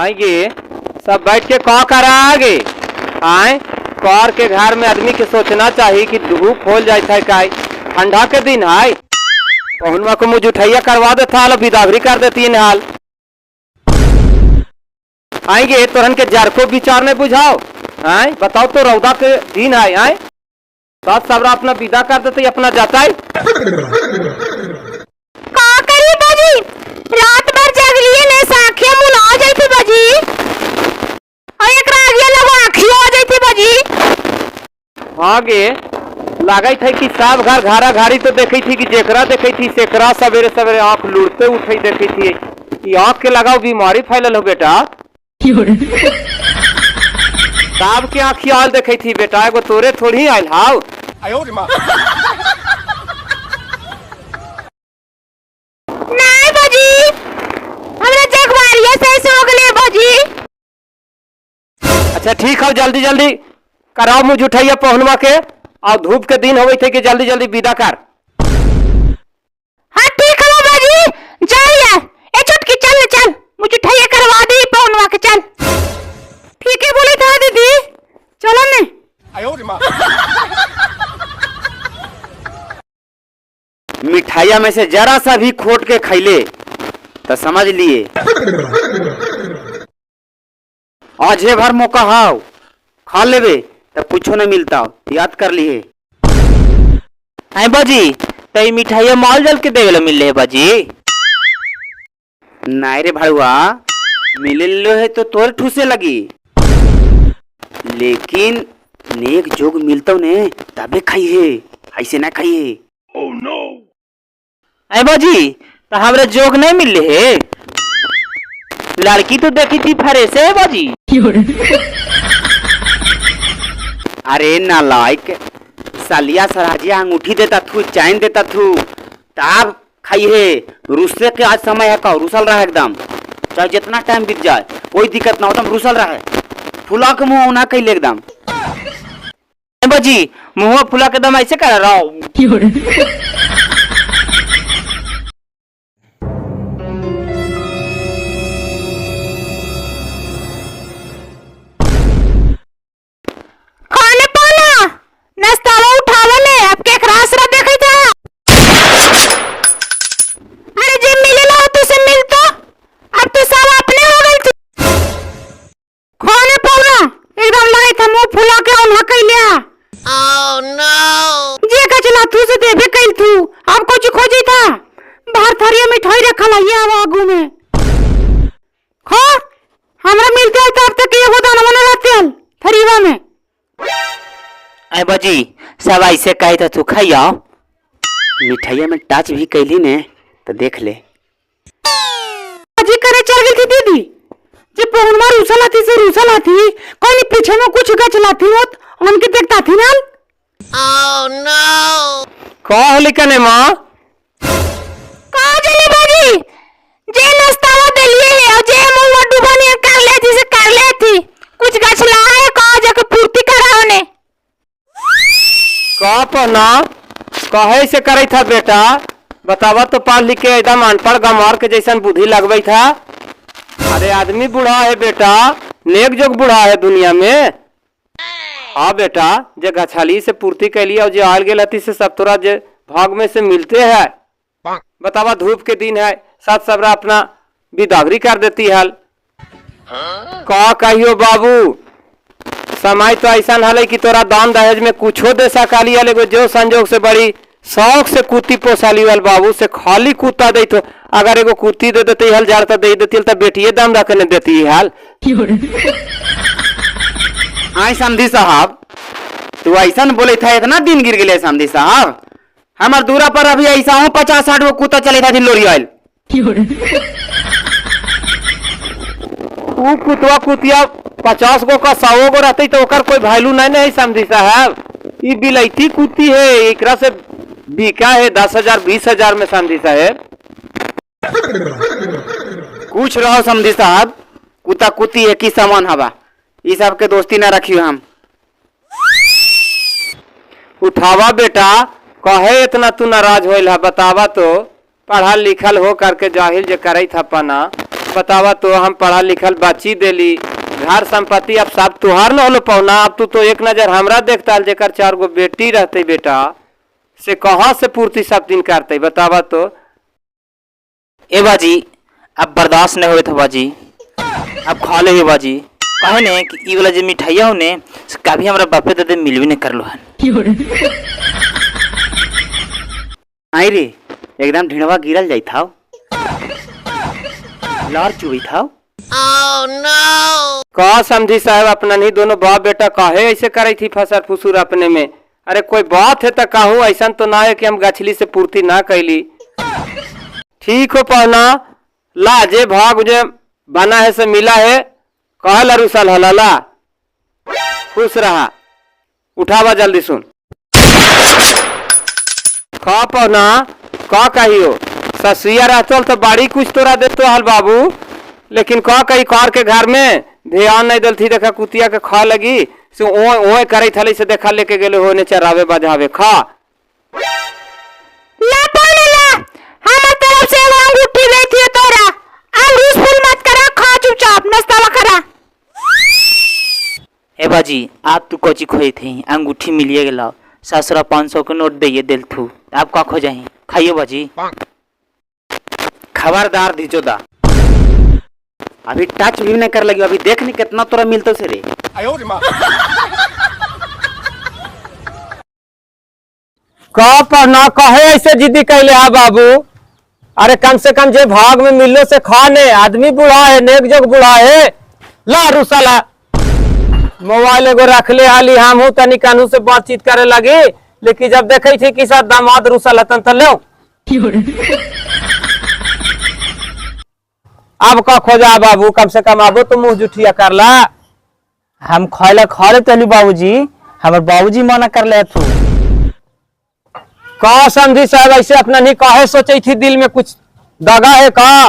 आएंगे सब बैठ के कौ करा आगे आए कौर के घर में आदमी के सोचना चाहिए कि धूप खोल जाए था का ठंडा के दिन है पहुनवा को मुझे उठैया करवा देता हाल बिदावरी कर देती है हाल आएंगे तोरन के जार को विचार में बुझाओ आए बताओ तो रौदा के दिन है आए साथ सबरा अपना विदा कर देते अपना जाता है का करी बाजी रात भर जगलिए ने साखिया मुना जाती बाजी और एकरा आगे लोग आखियो आ जाती बाजी आगे लागई थे कि सब घर घारा घारी तो देखी थी कि जेकरा देखी थी सेकरा सवेरे सवेरे आंख लुड़ते उठे देखी थी कि आंख के लगाओ बीमारी फैलल हो बेटा साहब के आँखी आल देखी थी बेटा एगो तोरे थोड़ी आयल हाउ नहीं बाजी हमरा जगवारिया से हो गले बाजी अच्छा ठीक है जल्दी जल्दी कराओ मुझ उठाइए पहुनवा के और धूप के दिन होवे थे कि जल्दी जल्दी विदा कर हाँ ठीक है बाजी जाइए ए चुटकी चल चल मुझे उठाइए करवा दे पहुनवा के चल ठीक है बोले था दीदी चलो ने मिठाइया में से जरा सा भी खोट के खैले तो समझ लिए आज भर मौका हाउ खा लेवे तो कुछो न मिलता याद कर लिए आई बाजी तो मिठाइया माल जल के देवे मिल रहे बाजी नाय रे भाड़ुआ मिले लो है तो तोर ठूसे लगी लेकिन नेक जोग मिलता ने तबे खाइए ऐसे ना खाइए आई बाजी तो हमारे जोग नहीं मिल रहे लड़की तो देखी थी फरे से बाजी अरे नालायक सालिया सराजिया अंगूठी देता थू चैन देता थू तब खाइए रुसे के आज समय है का रुसल रहा एकदम चाहे जितना टाइम बीत जाए कोई दिक्कत ना हो तुम रुसल रहा है फुला के मुंह ना कैले एकदम बाजी मुंह फुला के दम ऐसे कर रहा हूँ खाने पाना नाश्ता उठावले अब के खरास रा देखे था अरे जे मिले ना तो से मिलतो अब तो सब अपने हो गए थे खाने पाना एकदम लगे था मुंह फुला के उन्हा कैलिया ओह नो जे कचला तू से देबे कैल तू अब कुछ खोजी था बाहर थरिया मिठाई रखल है ये आगू में खा हमरा मिलते तब तक ये होता न मने रहते थरीवा में आई बाजी सब ऐसे कहे था तू खाइया मिठाइया में टच भी कैली ने तो देख ले जी करे चल गई थी दीदी जे पहुनवा रूसल आती से रूसल आती कोई नहीं पीछे में कुछ गच लाती हो उनके देखता थी ना ओह नो कह लिखने माँ कहां चली बाजी जे नाश्ता देलिए है और जे मुंह डुबानी कर लेती से कर लेती कुछ गच लाए कहां जाके पूर्ति कराओ ने कह पना कहे से करे था बेटा बतावा तो पढ़ लिख के एकदम अनपढ़ गंवार के जैसन बुद्धि लगवाई था अरे आदमी बूढ़ा है बेटा नेक जोग बूढ़ा है दुनिया में हाँ बेटा जे गछाली से पूर्ति के लिए और जो आल गेल हती से सब तोरा जे भाग में से मिलते हैं बतावा धूप के दिन है साथ सबरा अपना बिदागरी कर देती हाल का कहियो बाबू समय तो ऐसा हल कि तोरा दान दहेज में कुछो दे सकाली एगो जो संजोग से बड़ी शौक से कुत्ती पोसाली वाल बाबू से खाली कुत्ता दे तो अगर एगो कुत्ती दे देती हल जाड़ता दे देती तो बेटिए दाम रखने देती हाल आई समधी साहब तू ऐसा बोले था इतना दिन गिर गए समधी साहब हमार दूरा पर अभी ऐसा हूँ 50-60 गो कुत्ता चले था लोरी आयल कुतवा कुतिया 50 गो का 100 गो रहते तो ओकर कोई वैल्यू नहीं समझी साहब ये बिलैती कुत्ती है एकरा से बिका है 10,000 20,000 में समझी साहब कुछ रहो समधी साहब कुत्ता कुत्ती है की सामान हवा ये सब के दोस्ती ना रखियो हम उठावा बेटा कहे इतना तू नाराज होइल है बतावा तो पढ़ा लिखल हो करके जाहिल जे करे था पना बतावा तो हम पढ़ा लिखल बच्ची देली घर संपत्ति अब सब तुहार न होलो पौना। अब तू तो एक नजर हमरा देखता जेकर 4 गो बेटी रहते बेटा से कहाँ से पूर्ति सब दिन करते बतावा तो। ए बाजी अब बर्दाश्त नहीं होए था बाजी, अब खा ले बाजी। कहे ने कि ई वाला जो मिठाइया हो ने कभी हमरा बापे दादे मिलवी नहीं करलो हन। आई रे एकदम ढिणवा गिरल जाई था, लार चुई था। कहा समझी साहब अपना नहीं दोनों बाप बेटा काहे ऐसे करे थी फसर फुसुर अपने में। अरे कोई बात है तो कहूँ, ऐसा तो ना है कि हम गछली से पूर्ति ना कैली। ठीक हो पौना ला जे भाग जे बना है से मिला है कहल अरुसल हलाला खुश रहा। उठावा जल्दी सुन खा पौना का कहियो ससुया रहतो तो बाड़ी कुछ तोरा देतो हल बाबू, लेकिन का कही कार के घर में ध्यान नहीं दल थी। देखा कुतिया के खा लगी से ओए करे थली से देखा लेके गेले होने चरावे बजावे खा। ला पौने ला हम तरफ से एगो अंगूठी लेती है तोरा। अब रूस फूल मत करा, खा चुपचाप नाश्ता करा। ए बाजी आप तू कोची खोई थी अंगूठी मिलिए गेला ससुरा 500 के नोट दे दिल थू आप का खो जाही खाइयो बाजी। खबरदार दीजोदा अभी टच भी नहीं कर लगी, अभी देख नहीं कितना तोरा मिलतो से रे। का पढ़ना कहे ऐसे जिद्दी कैले हा बाबू। अरे कम से कम जे भाग में मिलो से खाने आदमी बूढ़ा है नेक जोग बूढ़ा है। ला रुसला मोबाइल एगो रख ले हाली हम हूँ तनी कानू से बातचीत करे लगी, लेकिन जब देखे थी कि साथ दामाद रुसल तन तो लो अब का खोजा बाबू। कम से कम आबो तो मुंह जुठिया कर ला। हम खाइला खा ले तली बाबूजी, हमर बाबूजी मना कर ले थू। का समझी साहब ऐसे अपना नहीं काहे सोची थी दिल में कुछ दगा है का।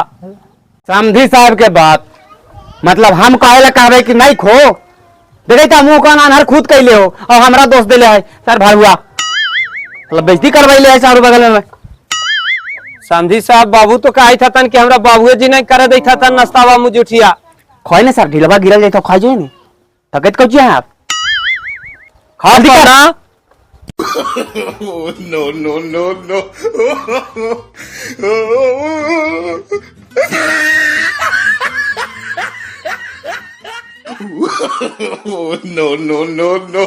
समझी साहब के बात मतलब हम कहे ला कह रहे कि नहीं खो देखे था मुंह का अनहर खुद कैले हो और हमरा दोस्त दिले है सर भाड़ुआ मतलब बेइज्जती करवाइले है सारू बगल में। समझी साहब बाबू तो कहा था तन कि हमरा बाबू जी नहीं करे देता था नाश्ता मुझे उठिया खोए ना सर ढीलवा गिरल जाए तो खा जाए नहीं तकत कौची है आप खा दिखा ना। no, no, no, no. No, no, no, no.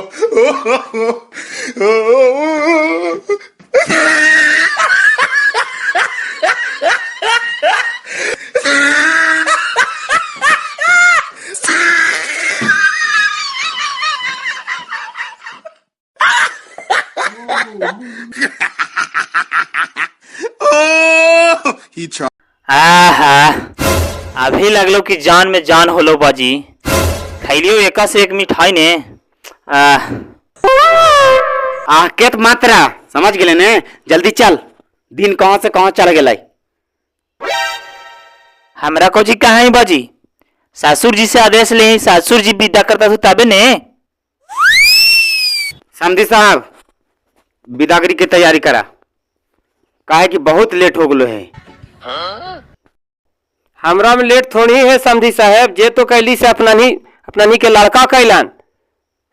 He tried. अभी लगलो कि जान में जान होलो बाजी। खैलियो एका से एक मिठाई ने केत मात्रा समझ गए ने जल्दी चल दिन कहाँ से कहाँ चल गए। हमरा को जी कहाँ है बाजी, सासुर जी से आदेश ले सासुर जी विदा करता था तबे ने। समझी साहब विदागरी की तैयारी करा काहे कि बहुत लेट हो गलो है। हमरा में लेट थोड़ी है समझी साहब, जे तो कैली से अपना नहीं के लड़का कैलन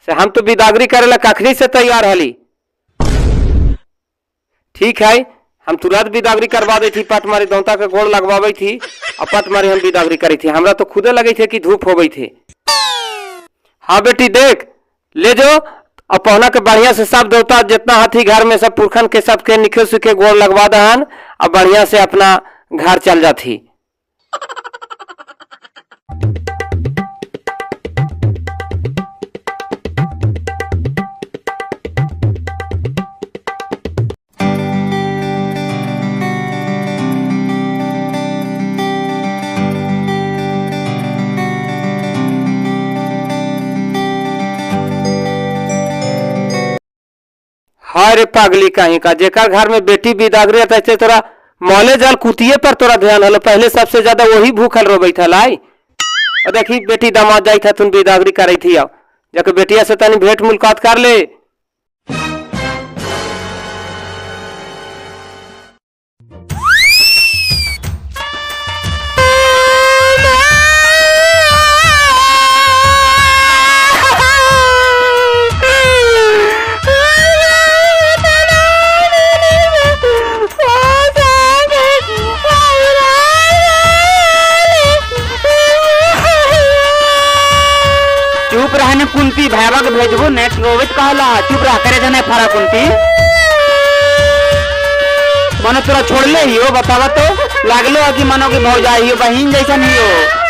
से हम तो विदागरी करे ला कखनी से तैयार हली। ठीक है हम तुरंत विदागरी करवा दी थी, पट मारी दौता के गोड़ लगवाई थी और पट मारी हम विदागरी करी थी। हमरा तो खुदे लगे थे कि धूप हो गई थे। हाँ बेटी देख ले जो और पहुना के बढ़िया से सब देवता जितना हाथी घर में सब पुरखन के सबके निखे सुखे गोड़ लगवा दहन और बढ़िया से अपना घर चल जाती। हाय रे पागली कहीं का जेकर घर में बेटी बिदागरी रहते तोरा मौले जल कुतिये पर तोरा ध्यान हलो। पहले सबसे ज्यादा वही भूखल रो बैठल आई और देखी बेटी दामाद जाई था तुम बिदागरी करे थी। अब जाके बेटिया से तनी भेंट मुलाकात कर ले। चुप रहे ने कुंती भैया के भेजबो ने रोवित कहला चुप रह करे जने फरा कुंती मनो तोरा छोड़ले ही हो बतावा तो लागलो कि मनो के भौजा ही हो बहिन जैसा नहीं हो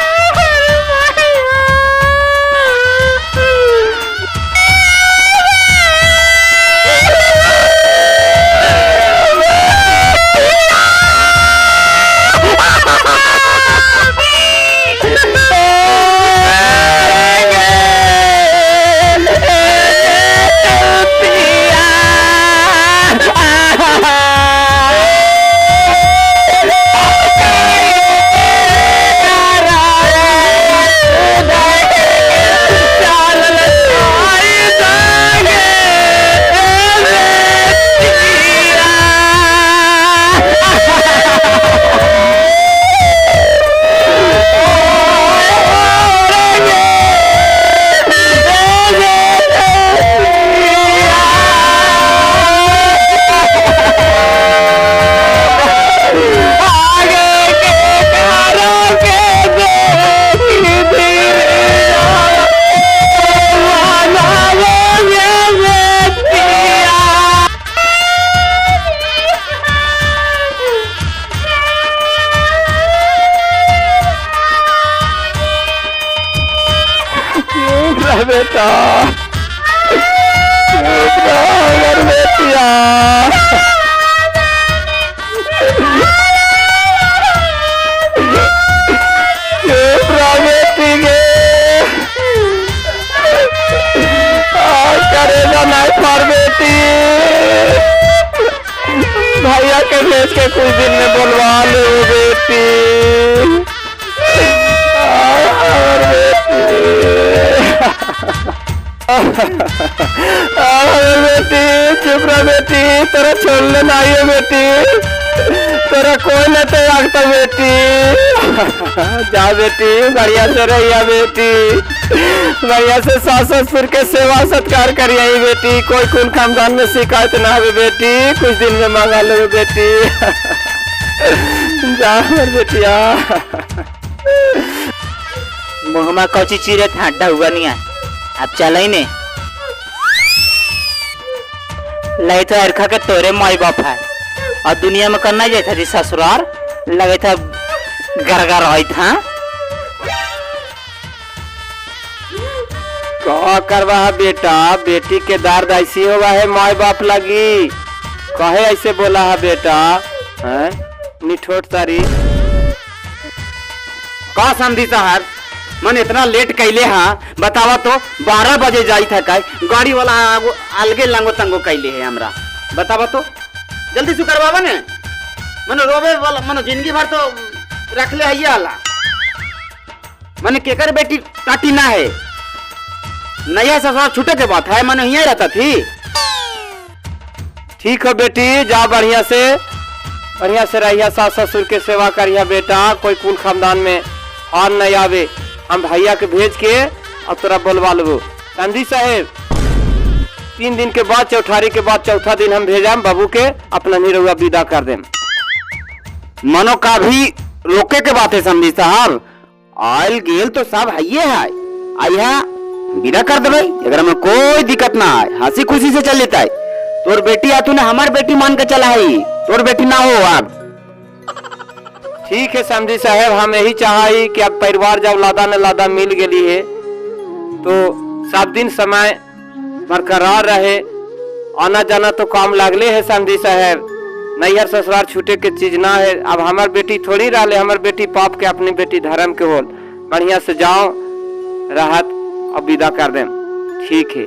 बेटा बेटिया बेटी गे करेगा नहीं पर बेटी भैया के भेज के कुछ दिन में बोलवा लो बेटी बेटी चुप रह बेटी तेरा छोड़ने ना आइए बेटी तेरा कोई नहीं तो लगता बेटी जा बेटी बढ़िया से रहिया बेटी बढ़िया से सास ससुर के सेवा सत्कार करिए बेटी कोई खून खानदान में शिकायत ना हो बेटी कुछ दिन में मांगा लो बेटी जा बेटिया मुहमा कौची चिरे था हुआ नहीं है अब चल ही ने लगे तो अरखा के तोरे माई बाप है और दुनिया में करना जाता जी ससुराल लगे था गरगर रही था क्या करवा है बेटा बेटी के दर्द ऐसी होगा है माई बाप लगी कहे ऐसे बोला है बेटा है निठोट तारी का समझी साहब मन इतना लेट कैले हाँ बतावा तो 12 बजे जाई था का गाड़ी वाला अलगे लंगो तंगो कैले है हमरा बतावा तो जल्दी से करवावा ने मन रोवे वाला मन जिंदगी भर तो रख ले है आला मन केकर बेटी टाटी ना है नया ससुराल छूटे के बात है मन यहीं रहता थी ठीक है बेटी जा बढ़िया से रहिया सास ससुर के सेवा करिया बेटा कोई कुल खानदान में हार नहीं आवे हम भैया के भेज के अब तोरा बोलवा लो गांधी साहेब 3 दिन के बाद चौठारी के बाद चौथा दिन हम भेजा बाबू के अपना निरहुआ विदा कर देम मनो का भी रोके के बात है समझी साहब आयल गेल तो सब है आया विदा कर दे अगर हमें कोई दिक्कत ना आए हंसी खुशी से चल लेता है तोर बेटी आ तूने हमार बेटी मान के चला है तोर बेटी ना हो अब ठीक है समझी साहेब हम यही चाहे कि अब परिवार जब लादा ने लादा मिल गई है तो सब दिन समय बरकरार रहे आना जाना तो काम लागले है समझी साहेब नैहर ससुराल छूटे के चीज ना है अब हमार बेटी थोड़ी रहा हमार बेटी पाप के अपनी बेटी धर्म के होल बढ़िया से जाओ राहत अब विदा कर दें ठीक है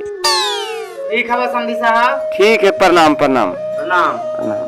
समझी साहब ठीक है प्रणाम प्रणाम प्रणाम प्रणाम